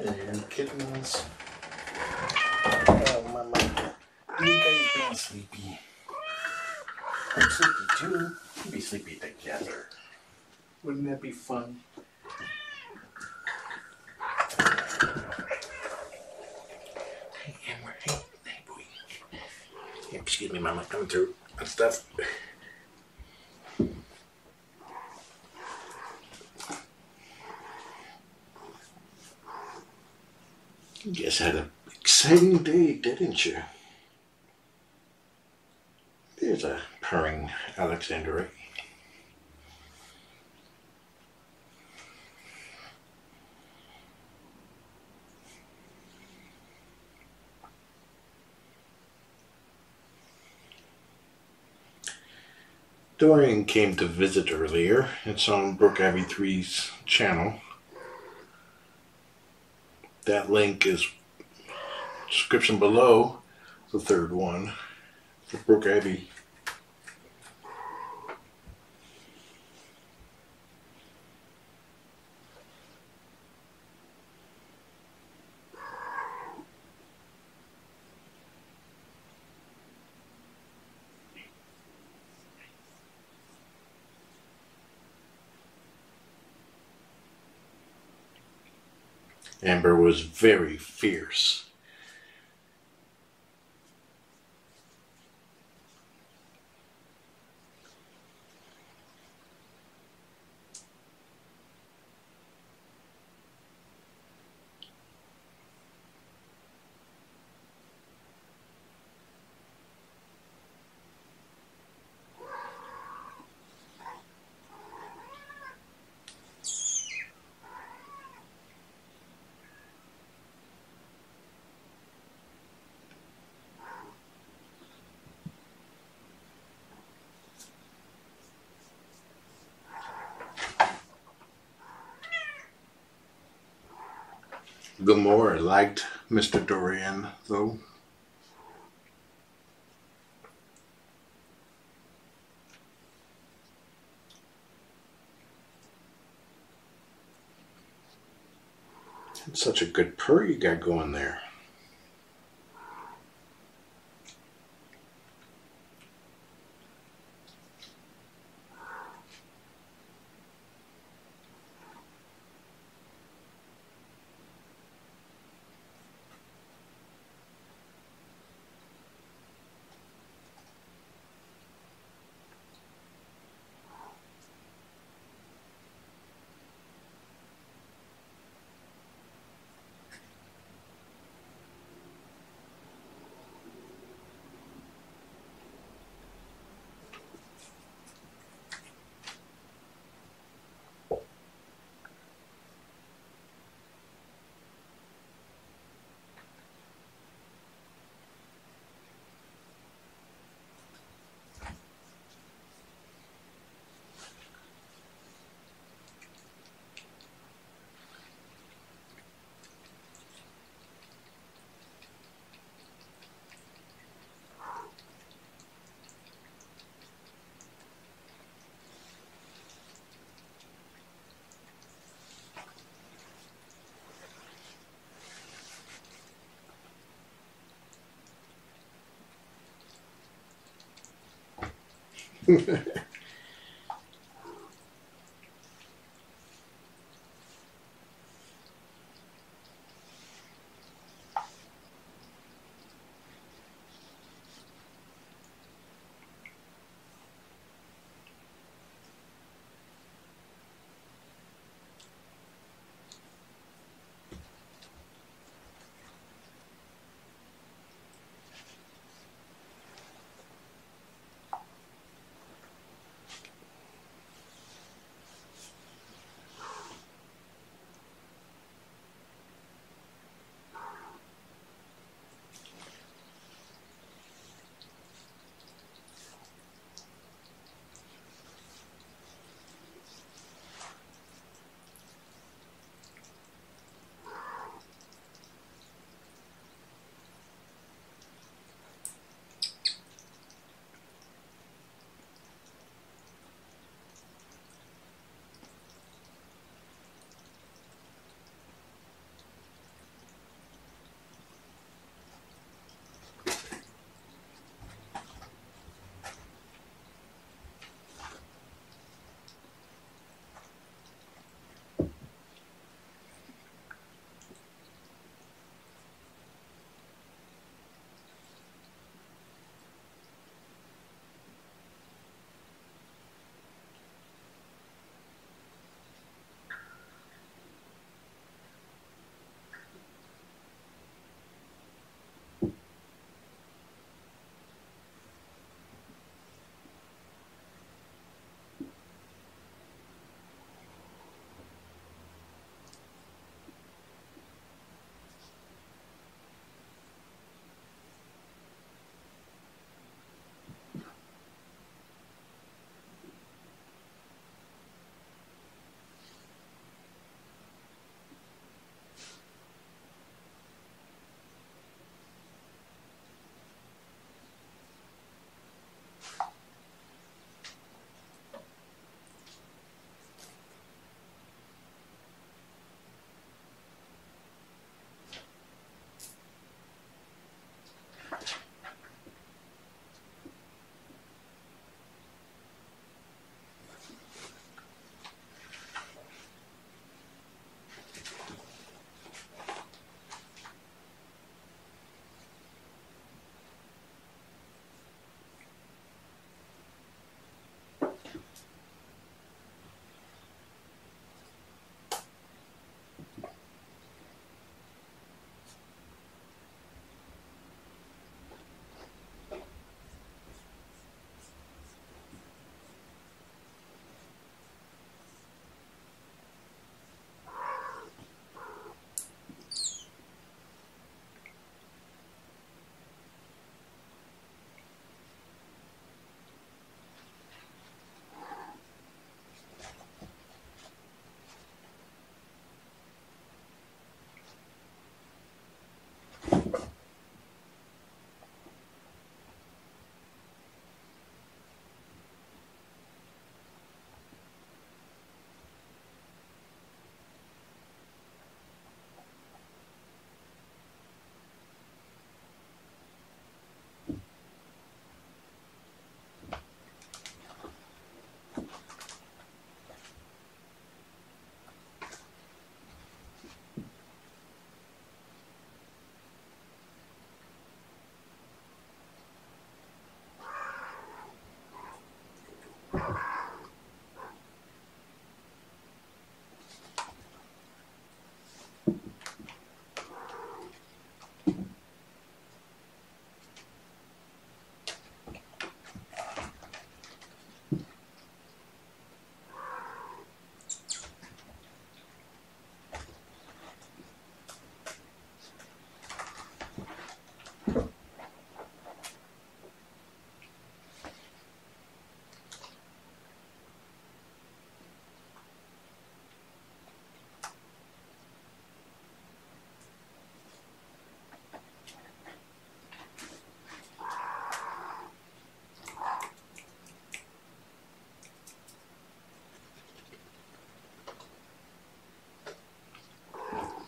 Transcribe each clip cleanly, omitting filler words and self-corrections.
Hello, kittens. Oh, mama. You guys being sleepy. I'm sleepy too. We'll be sleepy together. Wouldn't that be fun? Hey, Amber. Hey, boy. Yeah, excuse me, mama. Coming through and stuff. You guys had an exciting day, didn't you? There's a purring Alexandra. Dorian came to visit earlier. It's on Brooke Abbey 3's channel. That link is description below the third one for Brooke Abbey. Amber was very fierce. Gomorrah liked Mr. Dorian, though. It's such a good purr you got going there.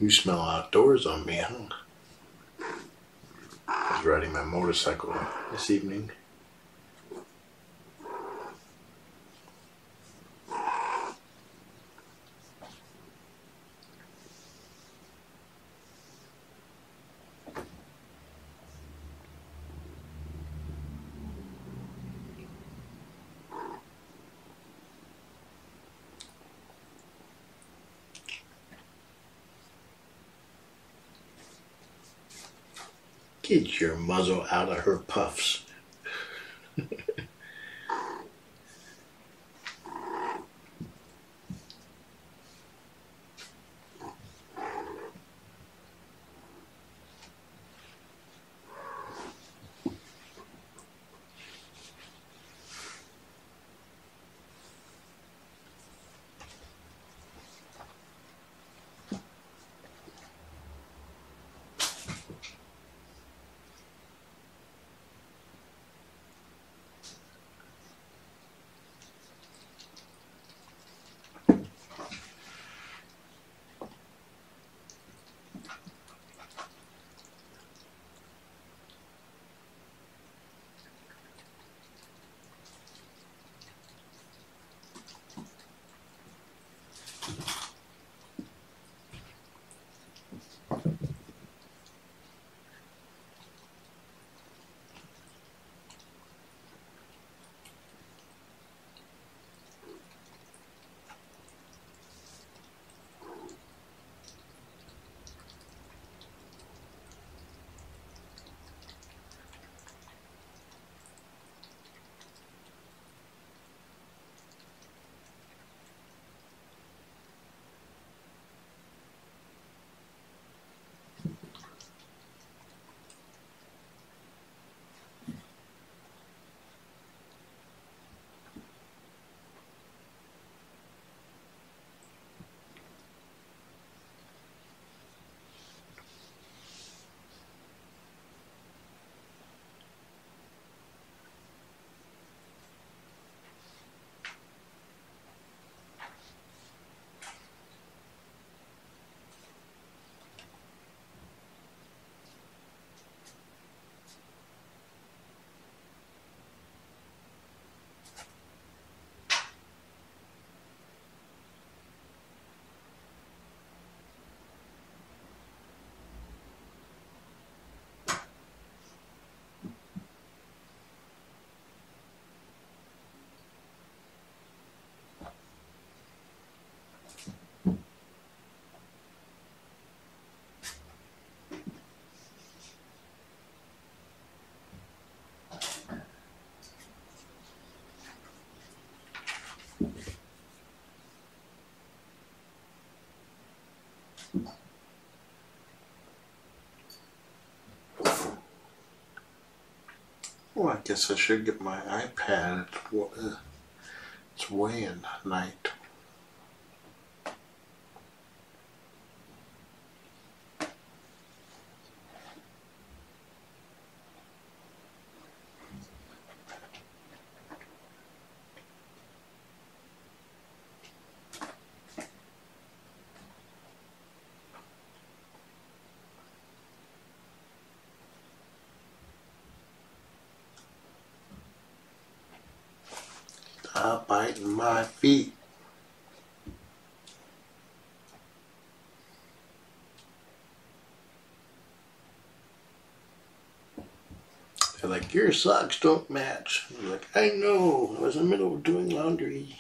You smell outdoors on me, huh? I was riding my motorcycle this evening. Get your muzzle out of her puffs. Well, I guess I should get my iPad. It's weighing night. Stop biting my feet. They're like, your socks don't match. I'm like, I know, I was in the middle of doing laundry.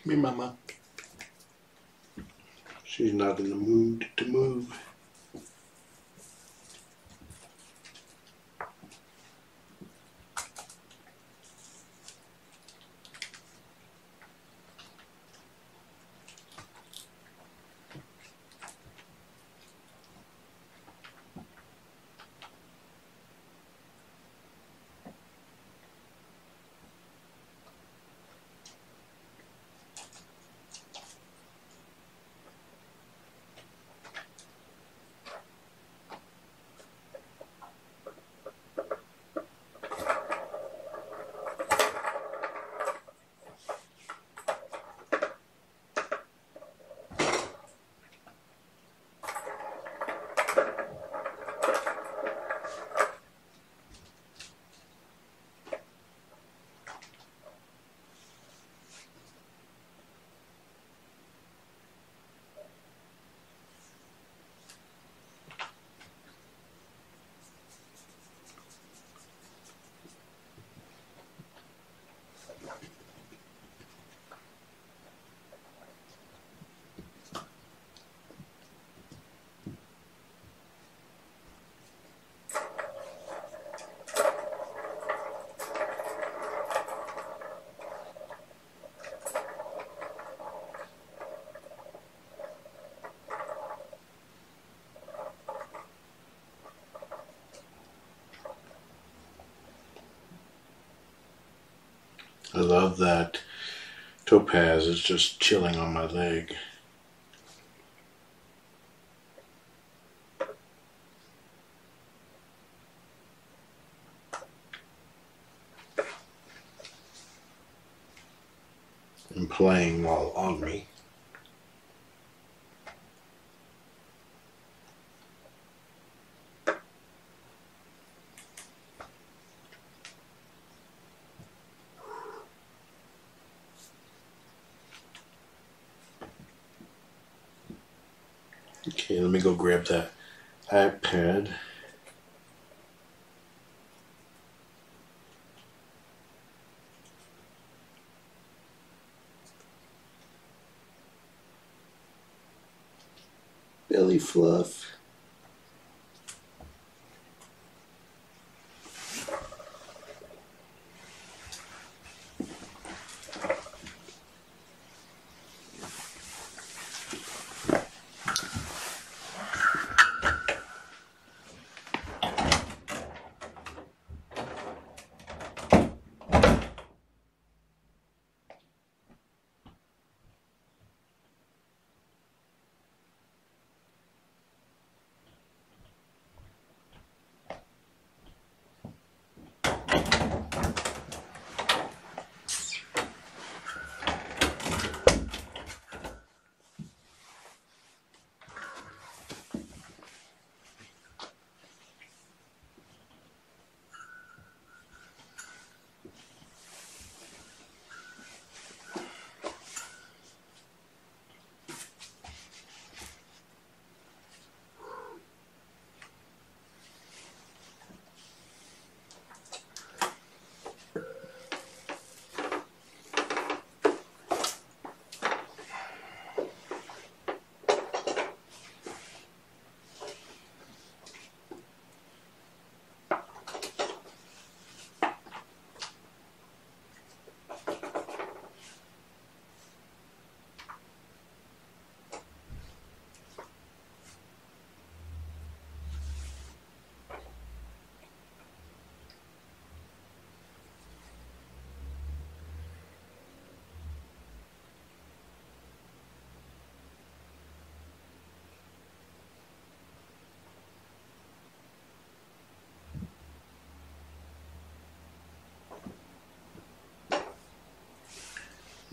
Come here, Mama. She's not in the mood to move. I love that Topaz is just chilling on my leg. And playing while on me. Okay, let me go grab that iPad. Belly fluff.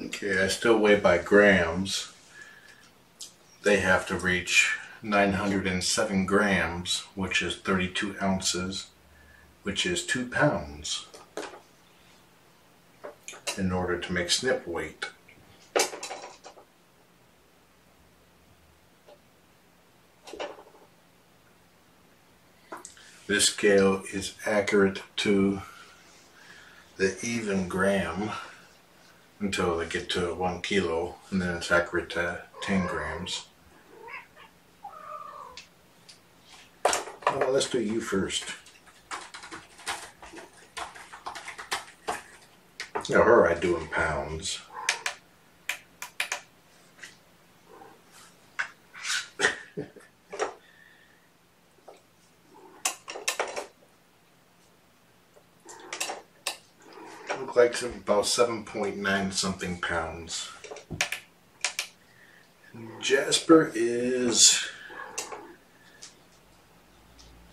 Okay, I still weigh by grams. They have to reach 907 grams, which is 32 ounces, which is 2 pounds, in order to make snip weight. This scale is accurate to the even gram, until they get to 1 kilo, and then it's accurate to 10 grams. Well, let's do you first. Now her I do in pounds. Look like about 7.9 something pounds. And Jasper is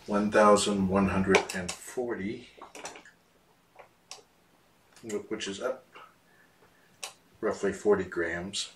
1,140, which is up roughly 40 grams.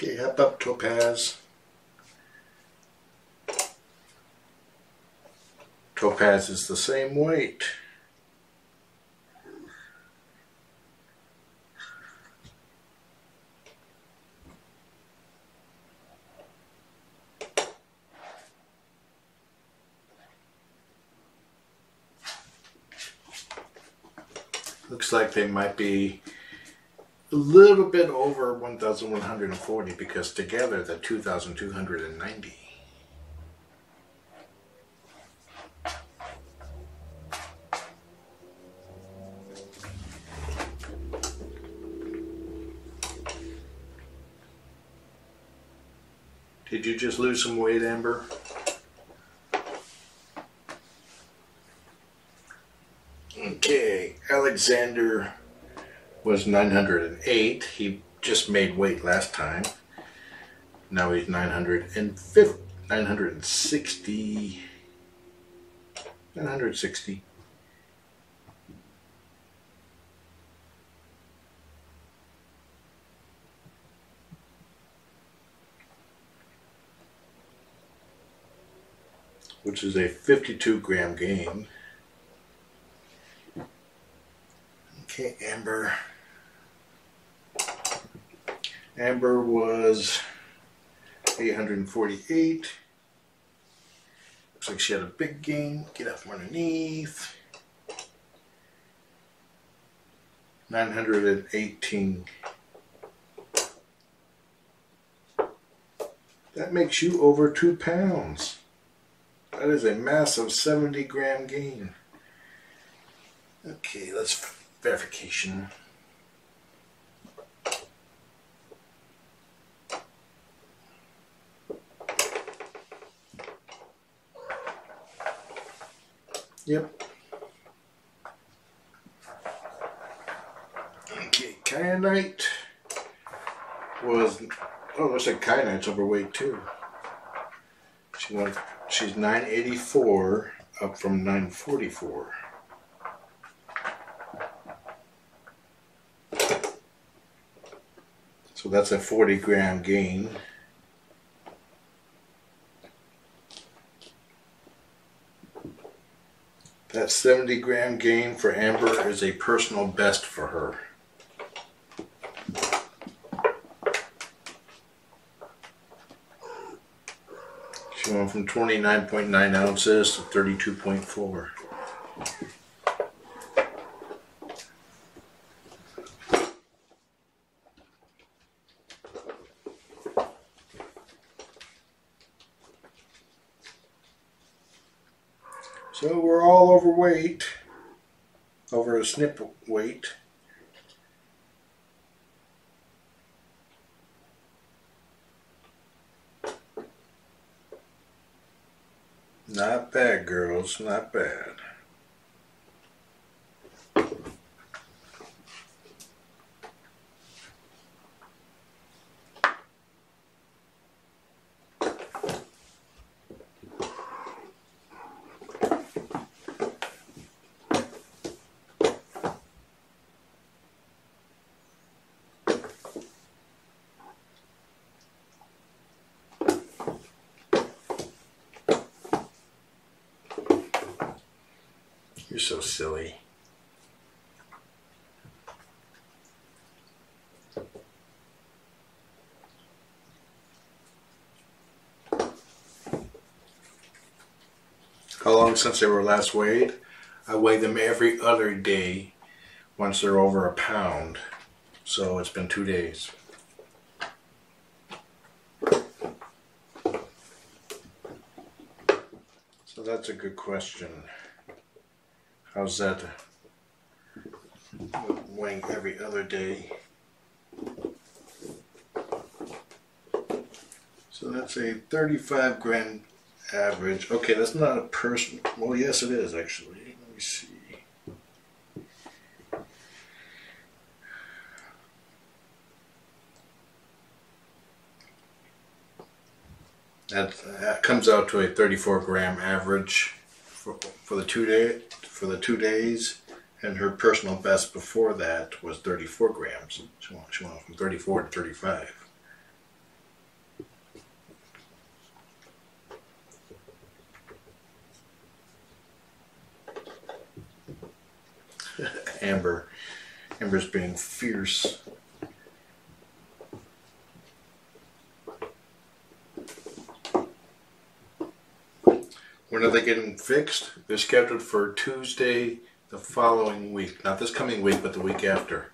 Okay, up Topaz. Topaz is the same weight. Looks like they might be a little bit over 1,140 because together they're 2,290. Did you just lose some weight, Amber? Okay, Alexander was 908. He just made weight last time. Now he's 950, 960. 960. Which is a 52 gram gain. Okay, Amber. Amber was 848. Looks like she had a big gain. Get up from underneath. 918. That makes you over 2 pounds. That is a massive 70 gram gain. Okay, let's verification. Yep. Okay, Kyanite was, oh, looks like Kyanite's overweight too. She's 984 up from 944. So that's a 40 gram gain. That 70 gram gain for Amber is a personal best for her. She went from 29.9 ounces to 32.4. So we're all overweight, over a snip weight. Not bad, girls, not bad. You're so silly. How long since they were last weighed? I weigh them every other day once they're over a pound. So it's been 2 days. So that's a good question. How's that? Weighing every other day. So that's a 35 gram average. Okay, that's not a person. Well, yes, it is actually. Let me see. That comes out to a 34 gram average for the 2 days, and her personal best before that was 34 grams. She went from 34 to 35. Amber's being fierce. When are they getting fixed? They're scheduled for Tuesday the following week. Not this coming week, but the week after.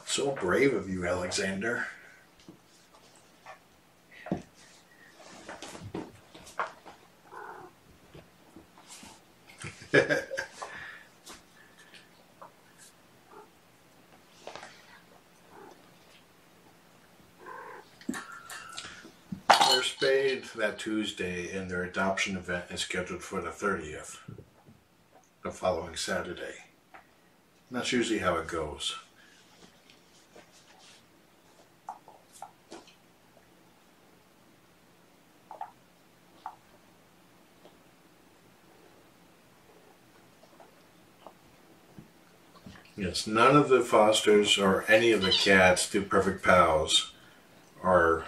So brave of you, Alexander. They're spayed that Tuesday, and their adoption event is scheduled for the 30th, the following Saturday. And that's usually how it goes. Yes, none of the fosters or any of the cats through Perfect Pals are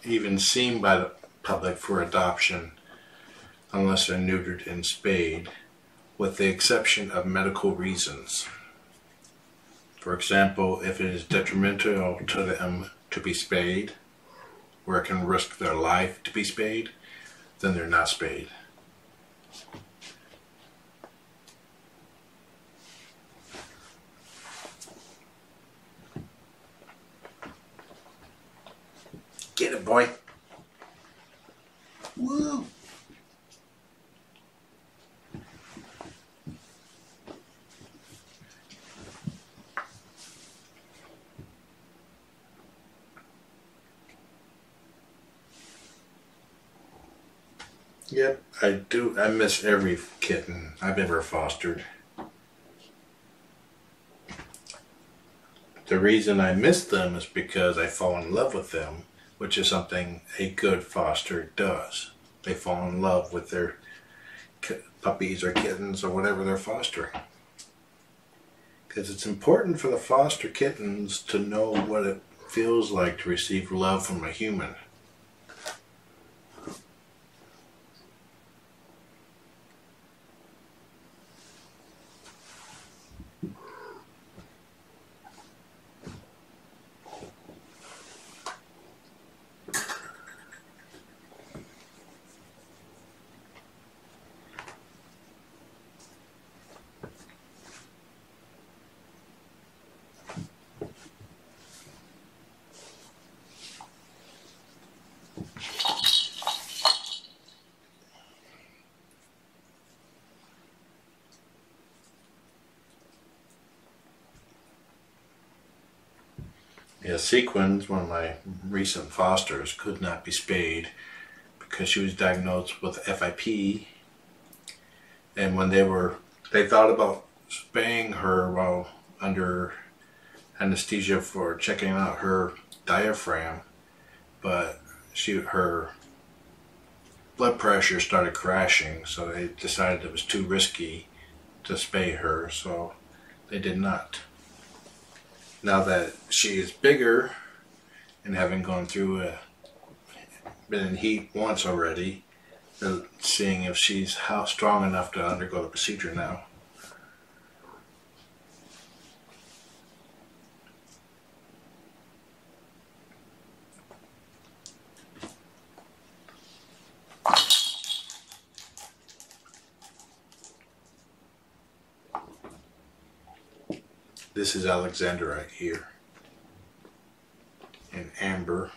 even seen by the public for adoption unless they're neutered and spayed, with the exception of medical reasons. For example, if it is detrimental to them to be spayed, or it can risk their life to be spayed, then they're not spayed. Get it, boy. Woo! Yep, I do. I miss every kitten I've ever fostered. The reason I miss them is because I fall in love with them, which is something a good foster does. They fall in love with their puppies or kittens or whatever they're fostering. Because it's important for the foster kittens to know what it feels like to receive love from a human. Yeah, Sequins, one of my recent fosters, could not be spayed because she was diagnosed with FIP. And when they thought about spaying her while under anesthesia for checking out her diaphragm, but her blood pressure started crashing, so they decided it was too risky to spay her, so they did not. Now that she is bigger and having gone through been in heat once already, they're seeing if she's strong enough to undergo the procedure now. This is Alexander right here in amber.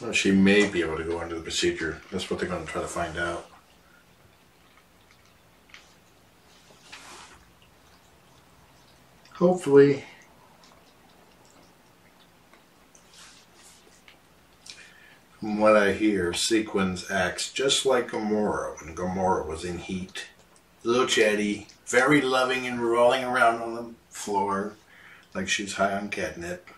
Well, she may be able to go into the procedure. That's what they're going to try to find out. Hopefully. From what I hear, Sequins acts just like Gamora when Gamora was in heat. A little chatty, very loving and rolling around on the floor like she's high on catnip.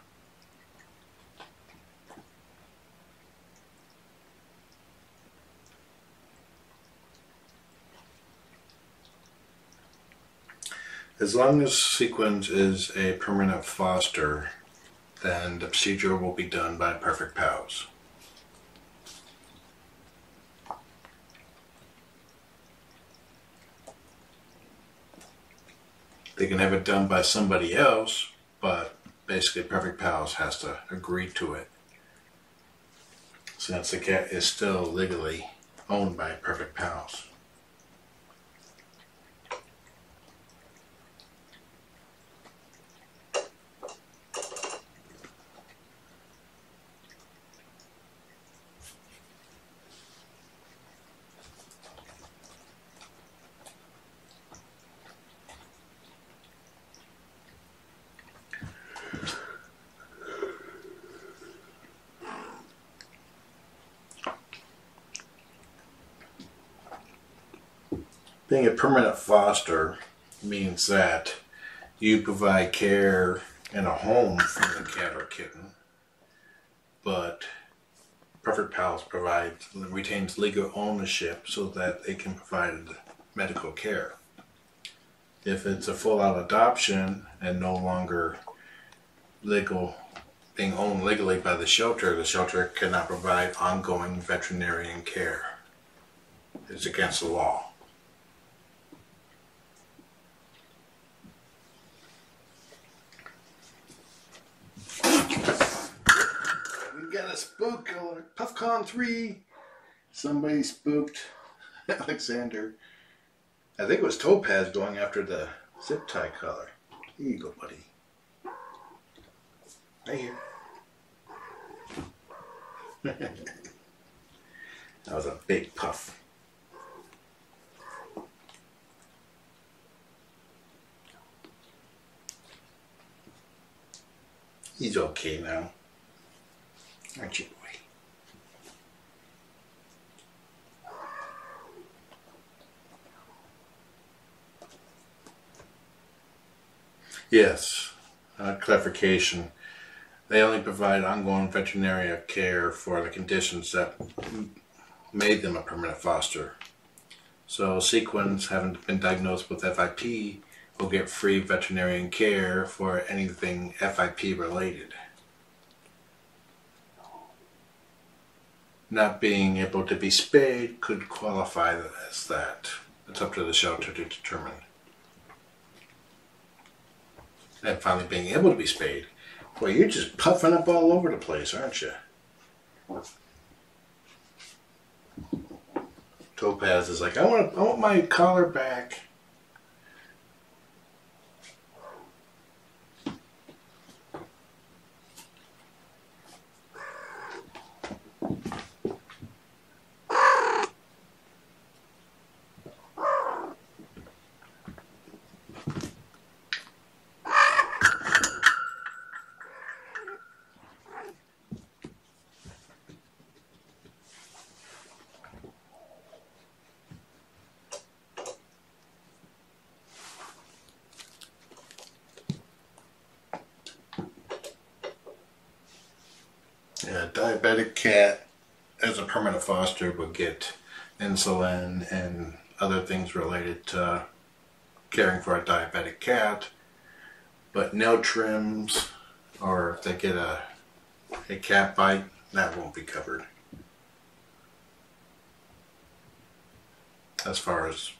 As long as Sequins is a permanent foster, then the procedure will be done by Perfect Pals. They can have it done by somebody else, but basically Perfect Pals has to agree to it, since the cat is still legally owned by Perfect Pals. Being a permanent foster means that you provide care and a home for the cat or kitten, but Perfect Pals retains legal ownership so that they can provide medical care. If it's a full-out adoption and no longer being owned legally by the shelter cannot provide ongoing veterinarian care. It's against the law. Got a spook, PuffCon 3. Somebody spooked Alexander. I think it was Topaz going after the zip tie collar. Here you go, buddy. Right here. That was a big puff. He's okay now. Aren't you, boy? Yes. Clarification. They only provide ongoing veterinary care for the conditions that made them a permanent foster. So Sequins haven't been diagnosed with FIP will get free veterinarian care for anything FIP related. Not being able to be spayed could qualify as that. It's up to the shelter to determine. And finally being able to be spayed. Boy, you're just puffing up all over the place, aren't you? Topaz is like, I want my collar back. Yeah, a diabetic cat as a permanent foster would get insulin and other things related to caring for a diabetic cat, but nail trims, or if they get a cat bite, that won't be covered as far as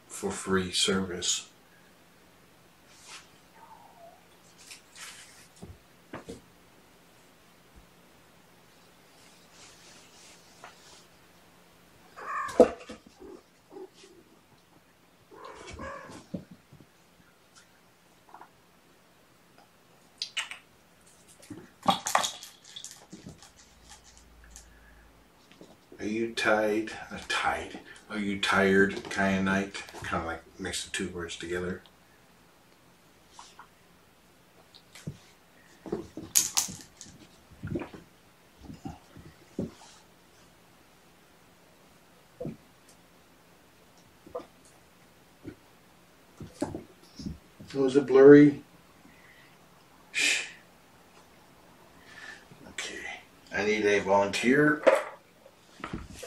for free service. Are you Are you tired kind of night? Kind of like mix the two words together. So is it blurry? Shh. Okay. I need a volunteer.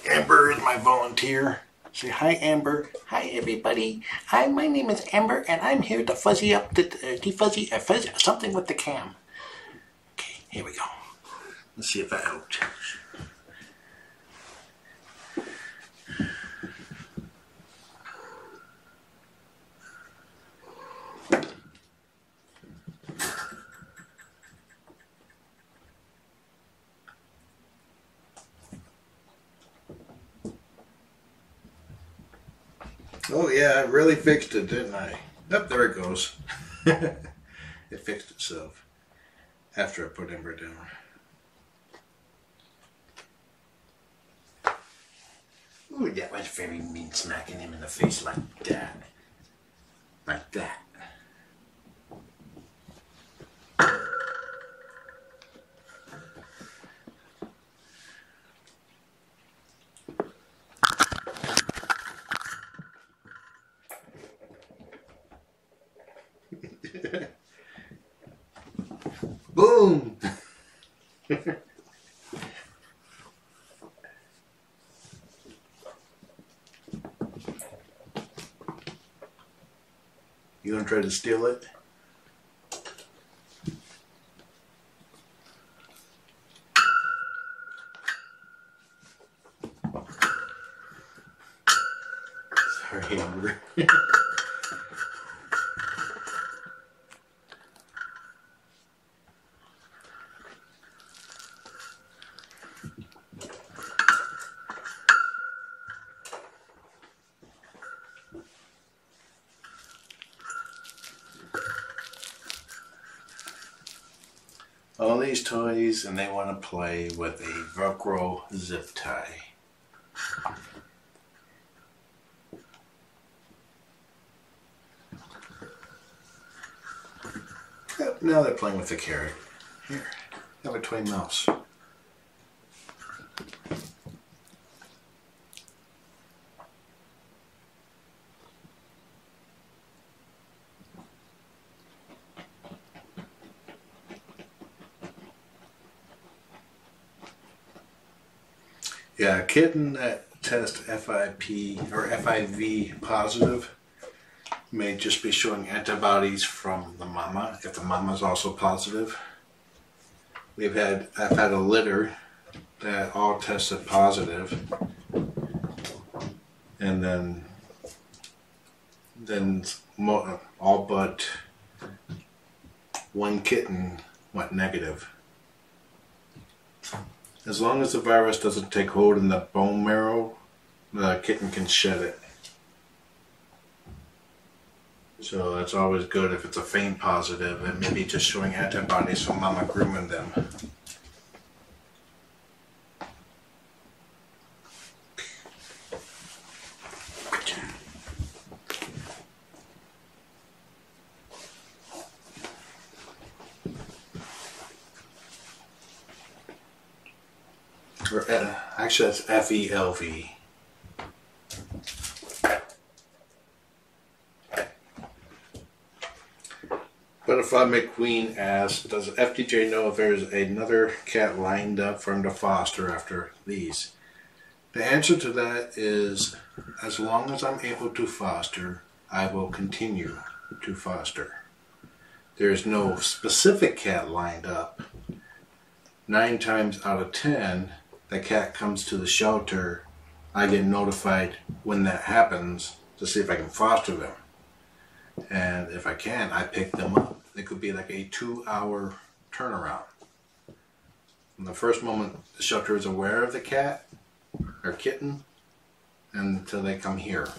Amber is my volunteer. Say hi, Amber. Hi, everybody. Hi, my name is Amber, and I'm here to fuzzy up fuzz something with the cam. Okay, here we go. Let's see if that helped. Oh yeah, I really fixed it, didn't I? Yep, there it goes. It fixed itself after I put Ember down. Ooh, that was very mean, smacking him in the face like that. Like that. Boom! You gonna try to steal it? Sorry, Amber. All these toys, and they want to play with a Velcro zip tie. Yep, now they're playing with the carrot. Here, have a toy mouse. Yeah, a kitten that tests FIP or FIV positive may just be showing antibodies from the mama, if the mama is also positive. I've had a litter that all tested positive, and then all but one kitten went negative. As long as the virus doesn't take hold in the bone marrow, the kitten can shed it. So that's always good if it's a faint positive and maybe just showing antibodies from mama grooming them. Or, actually that's FELV. Butterfly McQueen asks, does FDJ know if there's another cat lined up for him to foster after these? The answer to that is, as long as I'm able to foster, I will continue to foster. There's no specific cat lined up. 9 times out of 10, the cat comes to the shelter, I get notified when that happens to see if I can foster them. And if I can, I pick them up. It could be like a 2-hour turnaround. From the first moment the shelter is aware of the cat or kitten until they come here.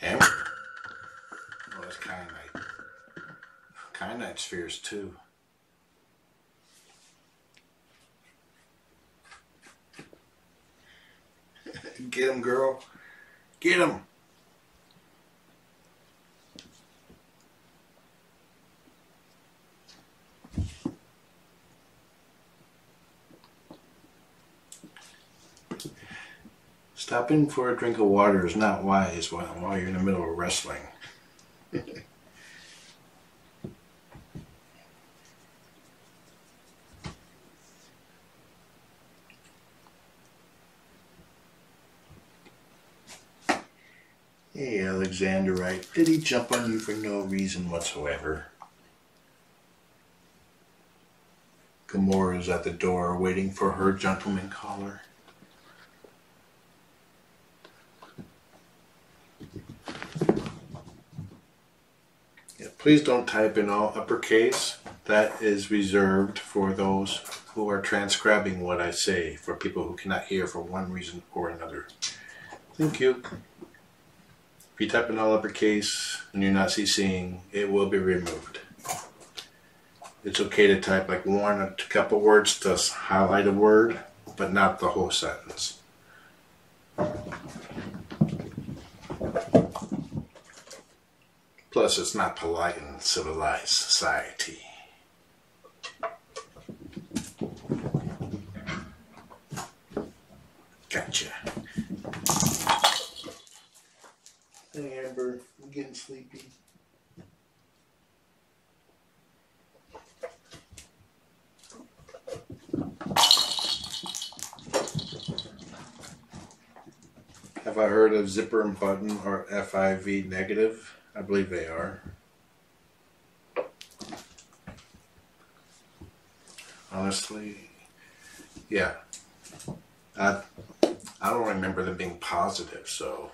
Amber. Oh, that's kyanite. Kyanite's fierce too. Get him, girl. Get him. Stopping for a drink of water is not wise while you're in the middle of wrestling. Hey, Alexanderite, did he jump on you for no reason whatsoever? Gamora's at the door waiting for her gentleman caller. Yeah, please don't type in all uppercase. That is reserved for those who are transcribing what I say, for people who cannot hear for one reason or another. Thank you. If you type in all uppercase and you're not CCing, it will be removed. It's okay to type like one or a couple words to highlight a word, but not the whole sentence. Plus, it's not polite in civilized society. Gotcha. Hey, Amber, I'm getting sleepy. Have I heard of zipper and button or FIV negative? I believe they are. Honestly, yeah. I don't remember them being positive, so.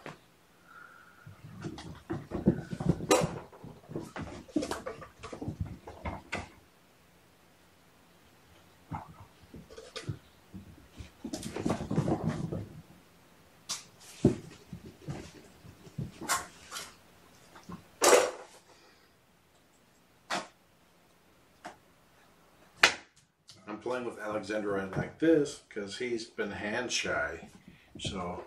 I'm playing with Alexandrite like this because he's been hand shy. So,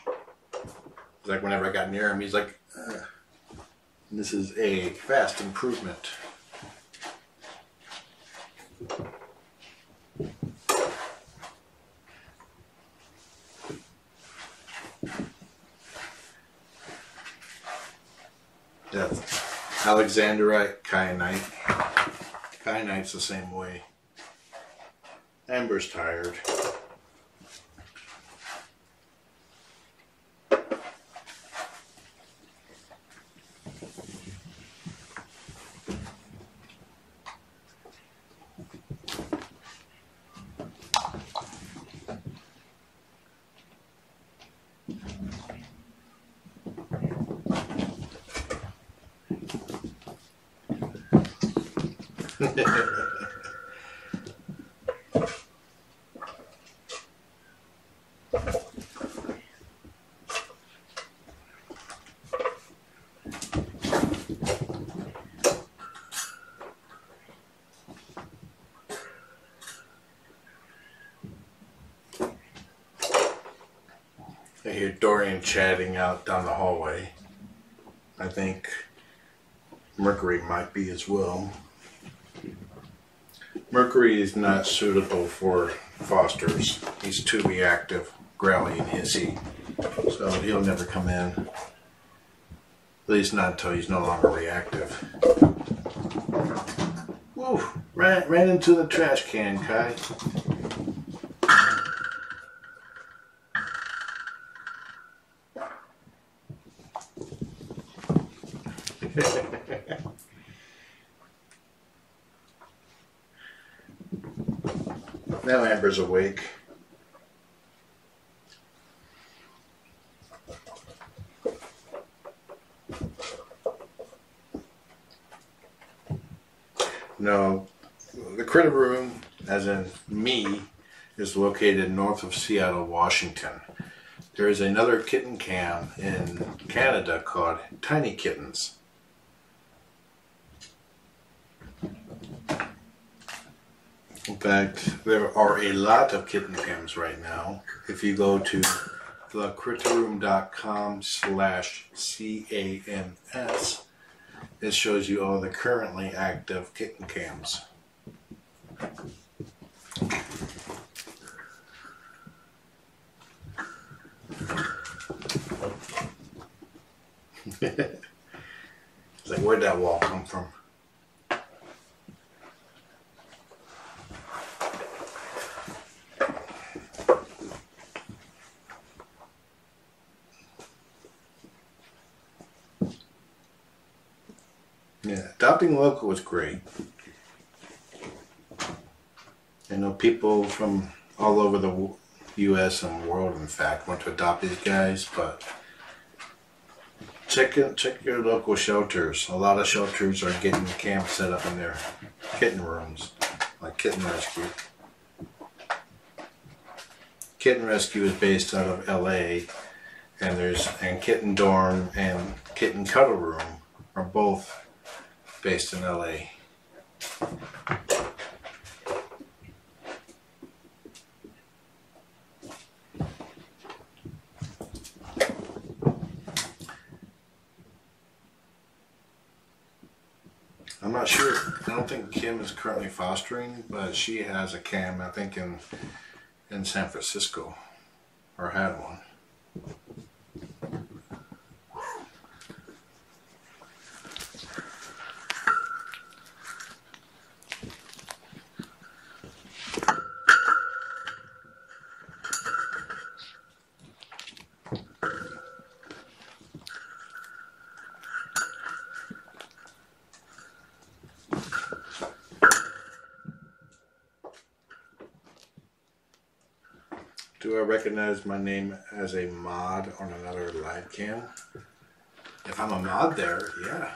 it's like whenever I got near him, he's like, ugh. This is a fast improvement. That's Alexandrite, kyanite. Kyanite's the same way. Amber's tired. I hear Dorian chatting out down the hallway. I think Mercury might be as well. Mercury is not suitable for fosters. He's too reactive, growly and hissy. So he'll never come in. At least not until he's no longer reactive. Woo! Ran into the trash can, Kai. Now Amber's awake. No, the critter room, as in me, is located north of Seattle, Washington. There is another kitten cam in Canada called Tiny Kittens. In fact, there are a lot of kitten cams right now. If you go to thecritterroom.com/CAMS, it shows you all the currently active kitten cams. It's like, where'd that wall come from? Yeah, adopting local was great. I know people from all over the U.S. and world, in fact, want to adopt these guys, but check your local shelters. A lot of shelters are getting camps set up in their kitten rooms, like Kitten Rescue. Kitten Rescue is based out of L.A., and Kitten Dorm and Kitten Cuddle Room are both based in LA. I'm not sure. I don't think Kim is currently fostering, but she has a cam, I think, in San Francisco, or had one. Do I recognize my name as a mod on another live cam? If I'm a mod there, yeah.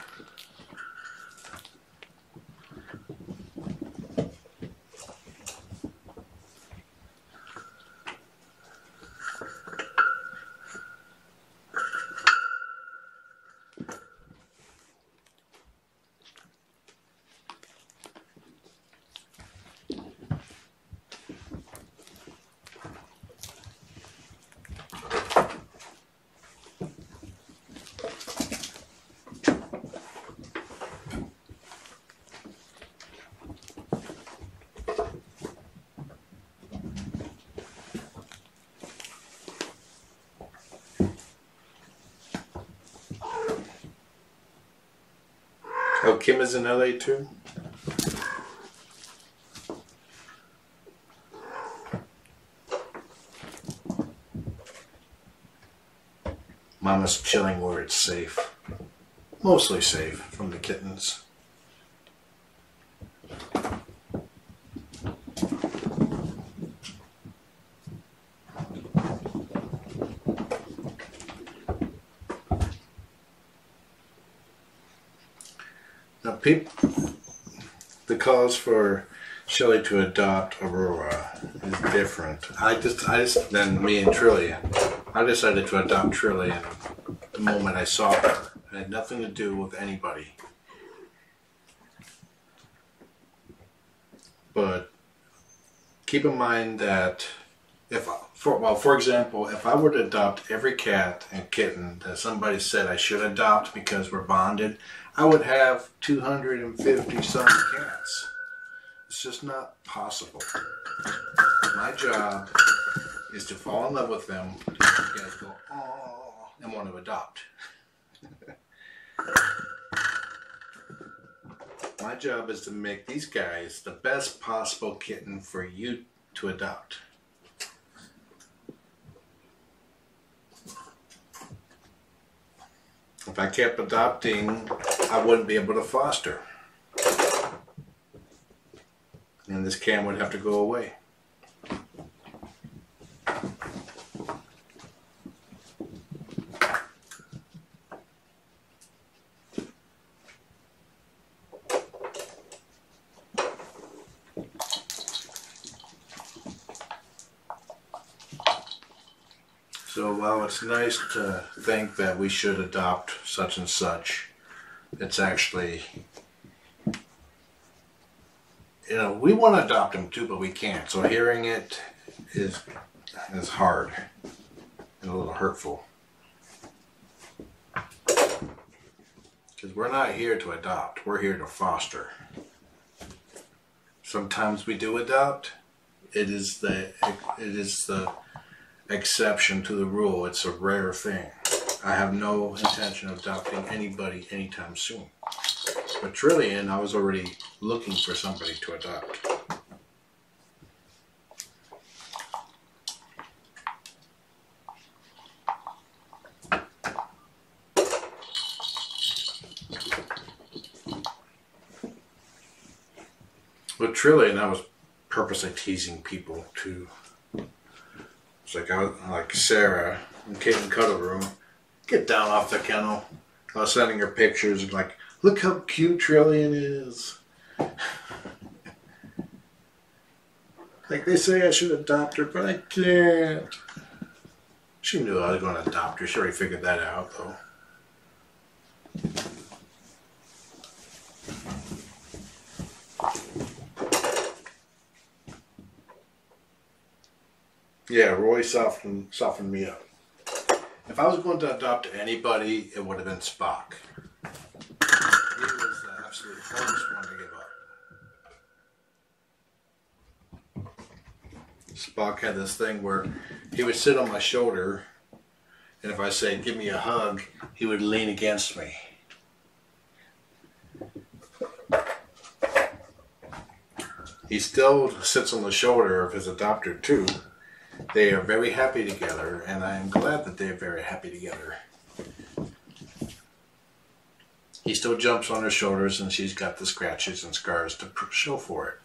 Oh, Kim is in LA too? Mama's chilling where it's safe. Mostly safe from the kittens. Now, the calls for Shelly to adopt Aurora is different. I just then me and Trillian. I decided to adopt Trillian the moment I saw her. It had nothing to do with anybody. But keep in mind that for example, if I were to adopt every cat and kitten that somebody said I should adopt because we're bonded, I would have 250 some cats. It's just not possible. My job is to fall in love with them. You guys go, oh, and want to adopt. My job is to make these guys the best possible kitten for you to adopt. If I kept adopting, I wouldn't be able to foster. And this cam would have to go away. So while it's nice to think that we should adopt such and such, it's actually, you know, we want to adopt them too, but we can't. So hearing it is hard and a little hurtful. Because we're not here to adopt, we're here to foster. Sometimes we do adopt. It is the exception to the rule. It's a rare thing. I have no intention of adopting anybody anytime soon. But Trillian, I was already looking for somebody to adopt. With Trillian, I was purposely teasing people too. It's like Sarah in Kitten Cuddle Room. Get down off the kennel. I was sending her pictures like, look how cute Trillian is. Like they say I should adopt her, but I can't. She knew I was going to adopt her. She already figured that out though. Yeah, Roy softened me up. If I was going to adopt anybody, it would have been Spock. He was the absolute hardest one to give up. Spock had this thing where he would sit on my shoulder, and if I say, give me a hug, he would lean against me. He still sits on the shoulder of his adopter too. They are very happy together, and I am glad that they are very happy together. He still jumps on her shoulders, and she's got the scratches and scars to show for it.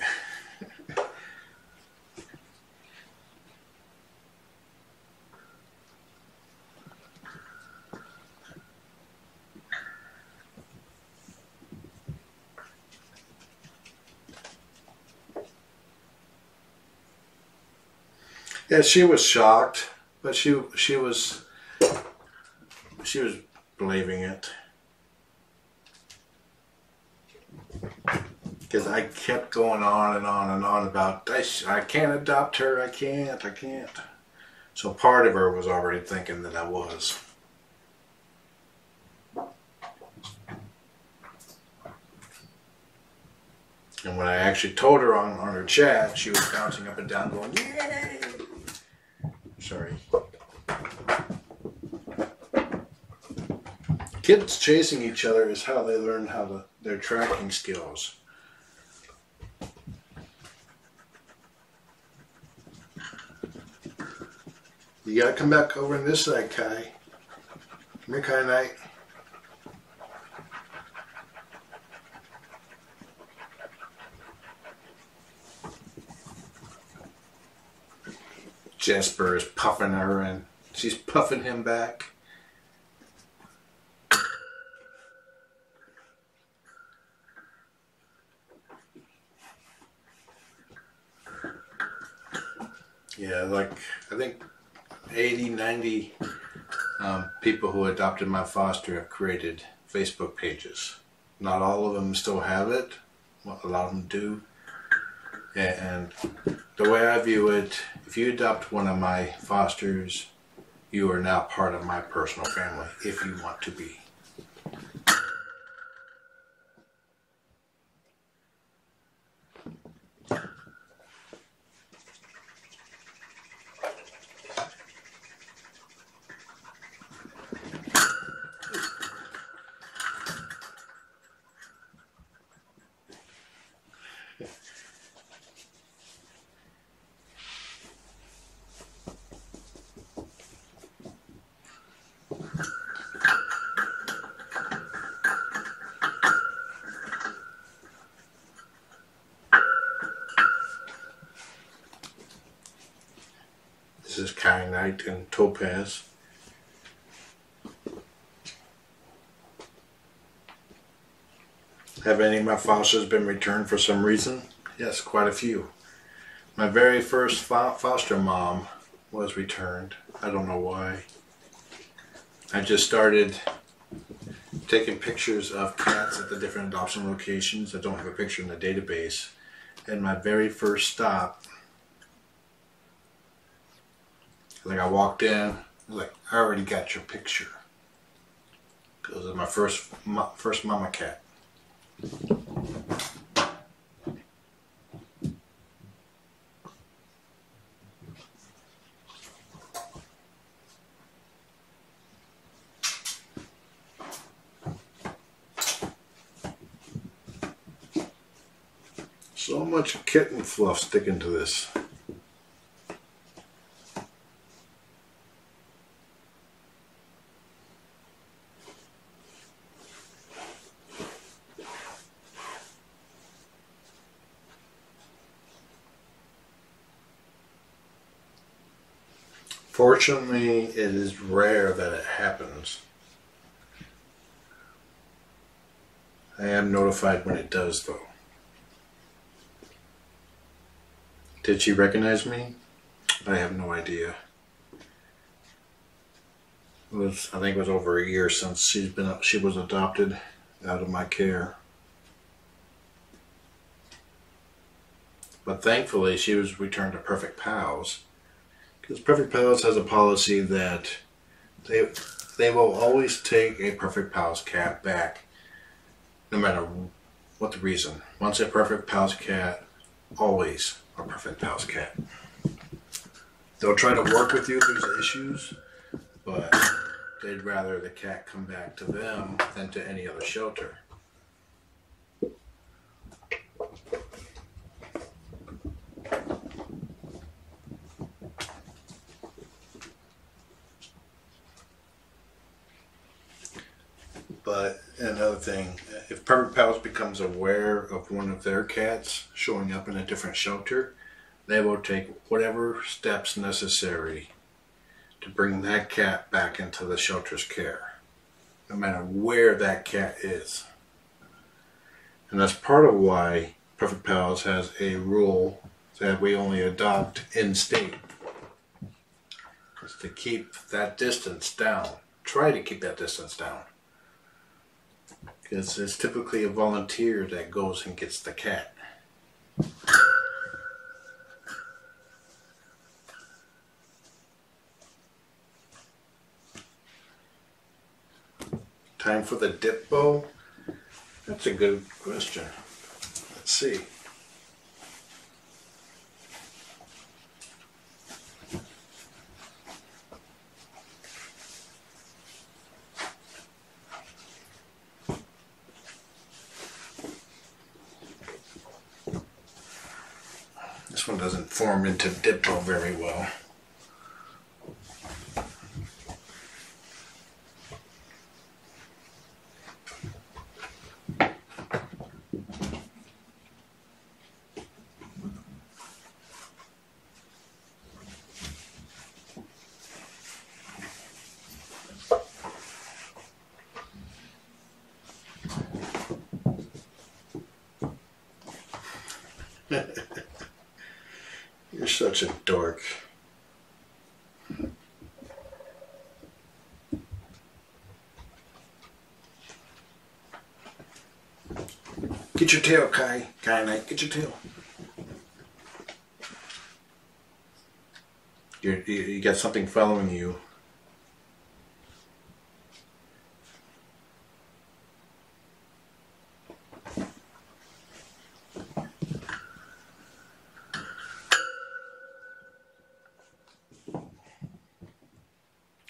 Yeah, she was shocked, but she was believing it. Because I kept going on and on and on about, I can't adopt her, I can't. So part of her was already thinking that I was. And when I actually told her on her chat, she was bouncing up and down going, yay! Sorry. Kids chasing each other is how they learn their tracking skills. You gotta come back over on this side, Kai. Come here, Kai Knight. Jesper is puffing her and she's puffing him back. Yeah, like I think 80, 90 people who adopted my foster have created Facebook pages. Not all of them still have it. Well, a lot of them do. And the way I view it, if you adopt one of my fosters, you are now part of my personal family, if you want to be. This is kyanite and topaz. Have any of my fosters been returned for some reason? Yes, quite a few. My very first foster mom was returned. I don't know why. I just started taking pictures of cats at the different adoption locations. I don't have a picture in the database. And my very first stop, like I walked in, I was like, I already got your picture. Because it was my first mama cat. So much kitten fluff sticking to this. Fortunately, it is rare that it happens. I am notified when it does, though. Did she recognize me? I have no idea. I think it was over a year since she was adopted out of my care. But thankfully, she was returned to Perfect Pals. Because Perfect Pals has a policy that they will always take a Perfect Pals cat back, no matter what the reason. Once a Perfect Pals cat, always a Perfect Pals cat. They'll try to work with you through the issues, but they'd rather the cat come back to them than to any other shelter. But another thing, if Perfect Pals becomes aware of one of their cats showing up in a different shelter, they will take whatever steps necessary to bring that cat back into the shelter's care, no matter where that cat is. And that's part of why Perfect Pals has a rule that we only adopt in-state. It's to keep that distance down. Try to keep that distance down. Because it's typically a volunteer that goes and gets the cat. Time for the dip bow? That's a good question. Let's see. This one doesn't form into dip bow very well. You're such a dork. Get your tail, Kai. Kai Knight, get your tail. You got something following you.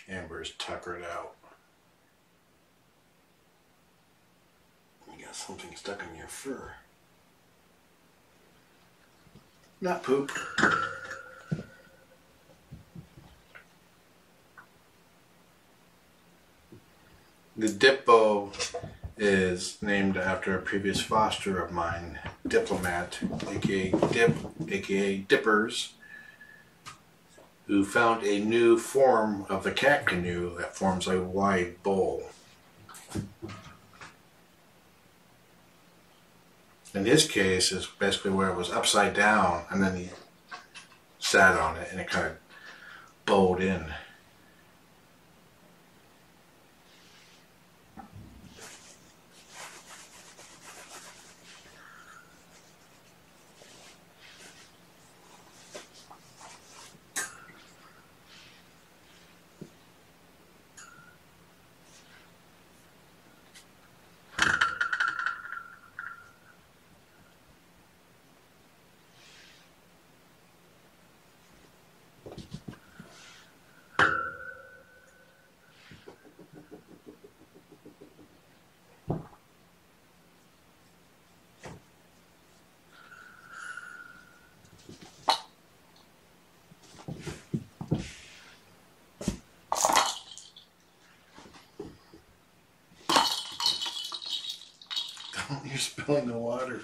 Amber's tuckered out. You got something stuck in your fur. Not poop. The Dippo is named after a previous foster of mine, Diplomat, aka Dip, aka Dippers, who found a new form of the cat canoe that forms a wide bowl. In his case, it's basically where it was upside down, and then he sat on it, and it kind of bowed in. You're spilling the water.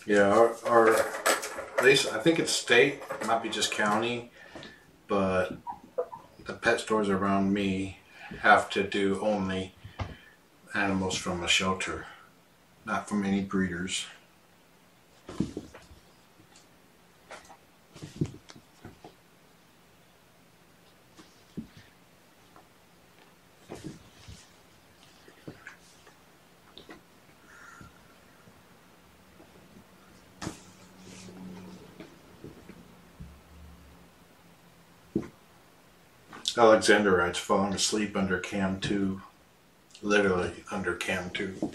Yeah, our at least I think it's state, it might be just county, but the pet stores around me have to do only animals from a shelter, not from any breeders. Alexanderites falling asleep under cam 2, literally under cam 2.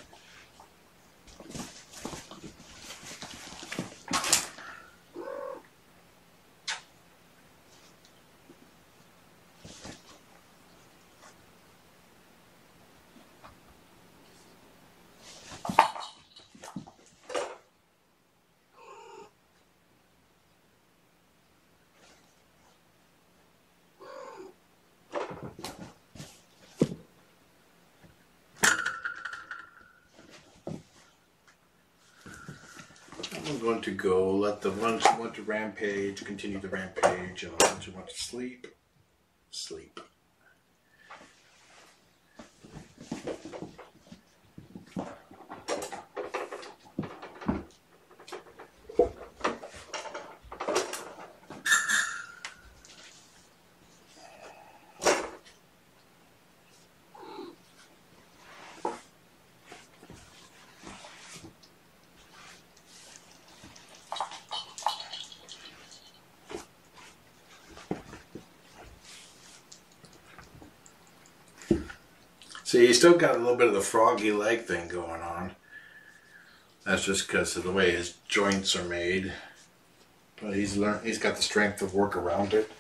I'm going to go let the ones who want to rampage continue the rampage, and the ones who want to sleep, sleep. See, he's still got a little bit of the froggy leg thing going on. That's just because of the way his joints are made. But he's got the strength to work around it.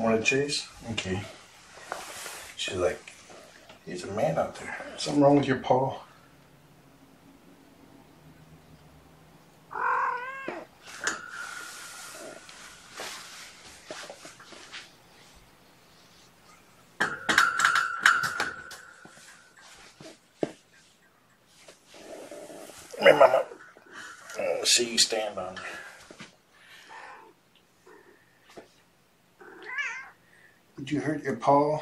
want to chase? Okay. She's like, he's a man out there. Something wrong with your paw? Come here, Mama. Let's see you stand on. Did you hurt your paw?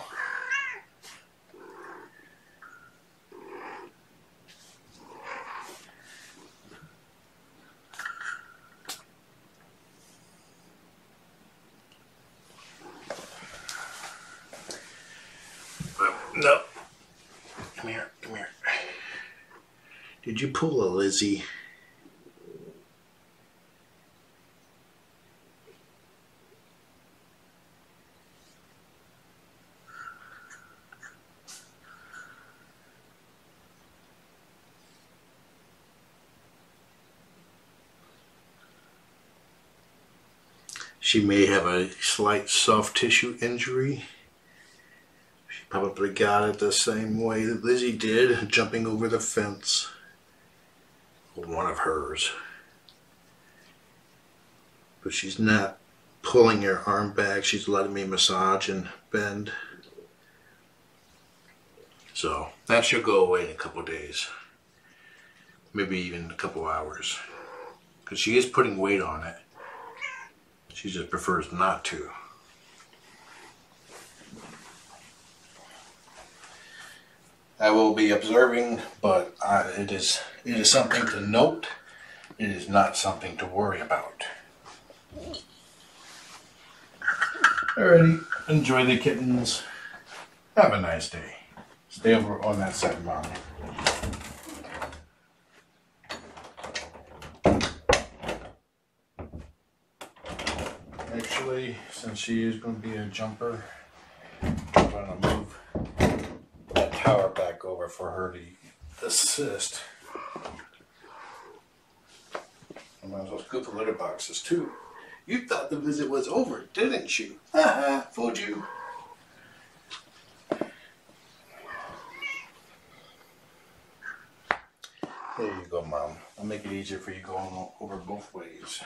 No. Come here, come here. Did you pull a Lizzie? She may have a slight soft tissue injury. She probably got it the same way that Lizzie did, jumping over the fence. One of hers. But she's not pulling her arm back. She's letting me massage and bend. So that should go away in a couple days. Maybe even a couple hours. Because she is putting weight on it. She just prefers not to. I will be observing, but it is something to note. It is not something to worry about. Alrighty, enjoy the kittens. Have a nice day. Stay over on that side, Mom. Actually, since she is going to be a jumper, I'm going to move that tower back over for her to assist. I might as well scoop the litter boxes too. You thought the visit was over, didn't you? Haha, fooled you. There you go, Mom. I'll make it easier for you going over both ways.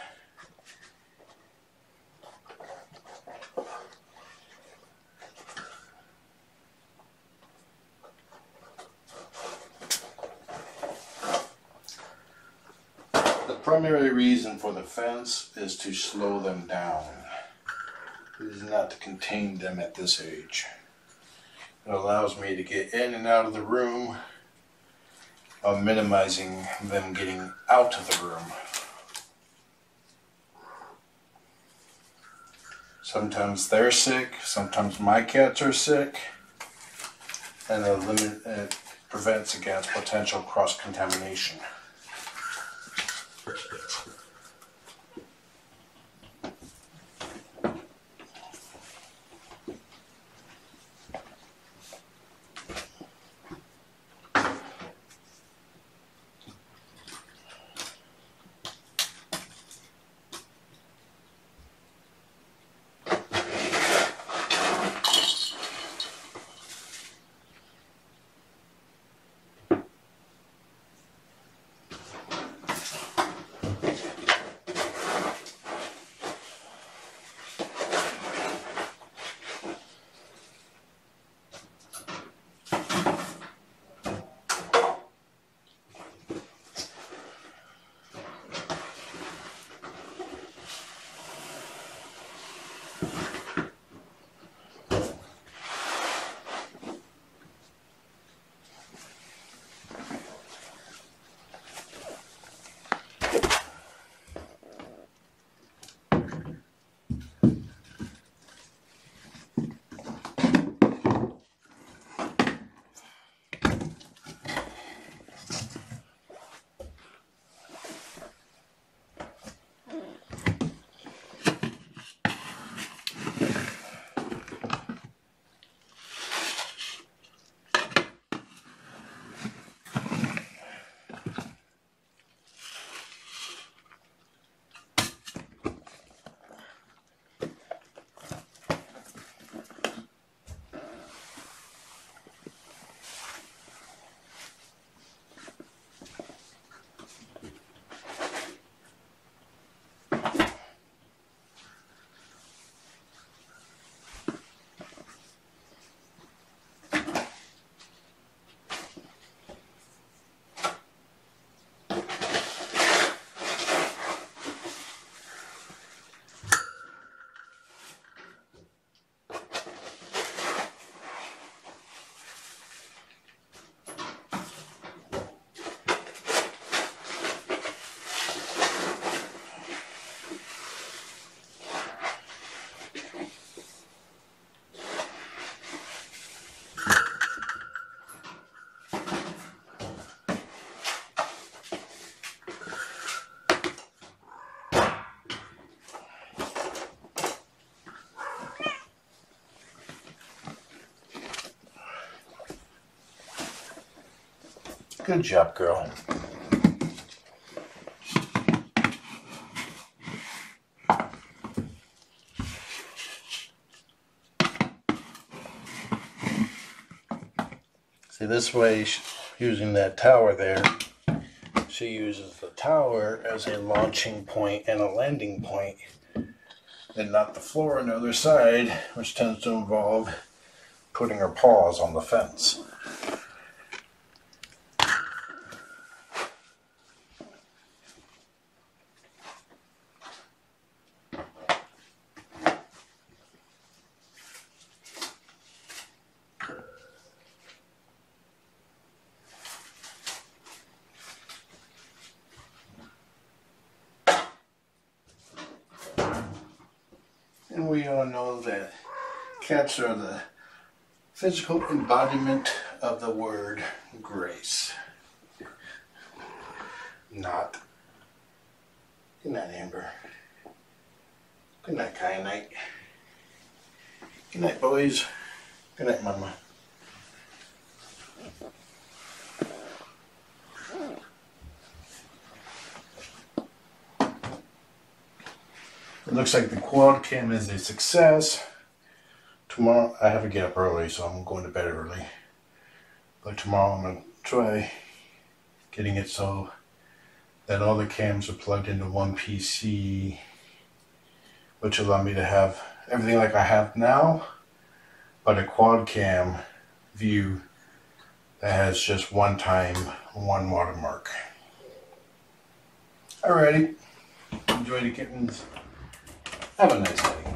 The primary reason for the fence is to slow them down. It is not to contain them at this age. It allows me to get in and out of the room while minimizing them getting out of the room. Sometimes they're sick, sometimes my cats are sick, and it prevents against potential cross-contamination. Good job, girl. See, this way, using that tower there, she uses the tower as a launching point and a landing point, and not the floor on the other side, which tends to involve putting her paws on the fence. And we all know that cats are the physical embodiment of the word grace. Not. Good night, Amber. Good night, Kyanite. Good night, boys. Good night, Mama. It looks like the quad cam is a success. Tomorrow, I have to get up early, so I'm going to bed early. But tomorrow I'm going to try getting it so that all the cams are plugged into one PC, which will allow me to have everything like I have now, but a quad cam view that has just one time, one watermark. Alrighty, enjoy the kittens. Have a nice day.